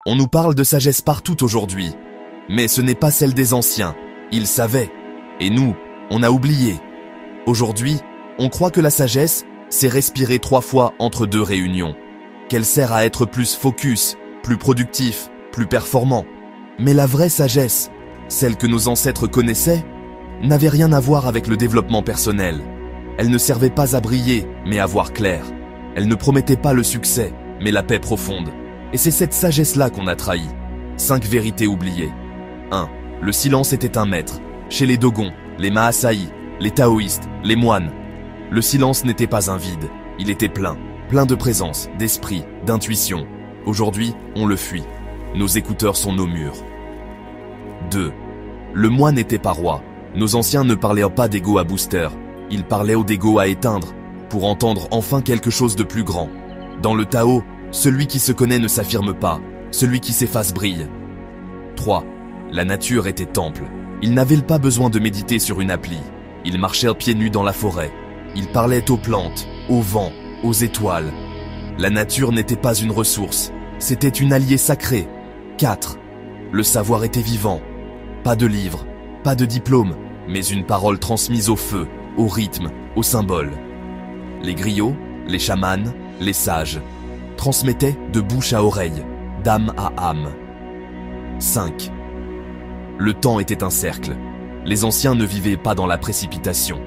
On nous parle de sagesse partout aujourd'hui. Mais ce n'est pas celle des anciens. Ils savaient. Et nous, on a oublié. Aujourd'hui, on croit que la sagesse, c'est respirer 3 fois entre 2 réunions. Qu'elle sert à être plus focus, plus productif, plus performant. Mais la vraie sagesse, celle que nos ancêtres connaissaient, n'avait rien à voir avec le développement personnel. Elle ne servait pas à briller, mais à voir clair. Elle ne promettait pas le succès, mais la paix profonde. Et c'est cette sagesse-là qu'on a trahi. 5 vérités oubliées. 1. Le silence était un maître. Chez les Dogons, les Mahassaïs, les taoïstes, les moines. Le silence n'était pas un vide, il était plein. Plein de présence, d'esprit, d'intuition. Aujourd'hui, on le fuit. Nos écouteurs sont nos murs. 2. Le moi n'était pas roi. Nos anciens ne parlaient pas d'ego à booster. Ils parlaient au d'ego à éteindre, pour entendre enfin quelque chose de plus grand. Dans le Tao, celui qui se connaît ne s'affirme pas, celui qui s'efface brille. 3. La nature était temple. Ils n'avaient pas besoin de méditer sur une appli. Ils marchèrent pieds nus dans la forêt. Ils parlaient aux plantes, au vent, aux étoiles. La nature n'était pas une ressource, c'était une alliée sacrée. 4. Le savoir était vivant. Pas de livre, pas de diplôme, mais une parole transmise au feu, au rythme, au symbole. Les griots, les chamans, les sages transmettaient de bouche à oreille, d'âme à âme. 5. Le temps était un cercle. Les anciens ne vivaient pas dans la précipitation.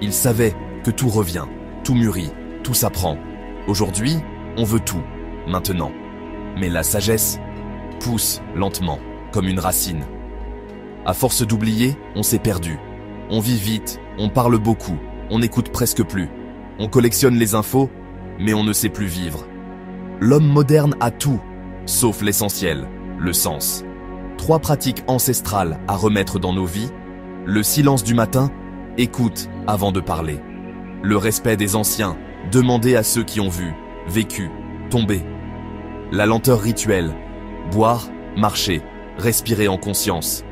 Ils savaient que tout revient, tout mûrit, tout s'apprend. Aujourd'hui, on veut tout, maintenant. Mais la sagesse pousse lentement, comme une racine. À force d'oublier, on s'est perdu. On vit vite, on parle beaucoup, on n'écoute presque plus. On collectionne les infos, mais on ne sait plus vivre. L'homme moderne a tout, sauf l'essentiel, le sens. 3 pratiques ancestrales à remettre dans nos vies. Le silence du matin, écoute avant de parler. Le respect des anciens, demander à ceux qui ont vu, vécu, tombé. La lenteur rituelle, boire, marcher, respirer en conscience.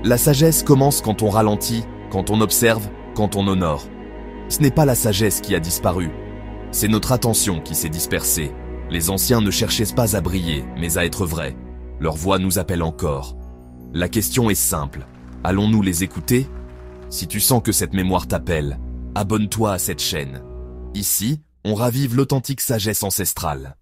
La sagesse commence quand on ralentit, quand on observe, quand on honore. Ce n'est pas la sagesse qui a disparu, c'est notre attention qui s'est dispersée. Les anciens ne cherchaient pas à briller, mais à être vrais. Leur voix nous appelle encore. La question est simple, allons-nous les écouter? Si tu sens que cette mémoire t'appelle, abonne-toi à cette chaîne. Ici, on ravive l'authentique sagesse ancestrale.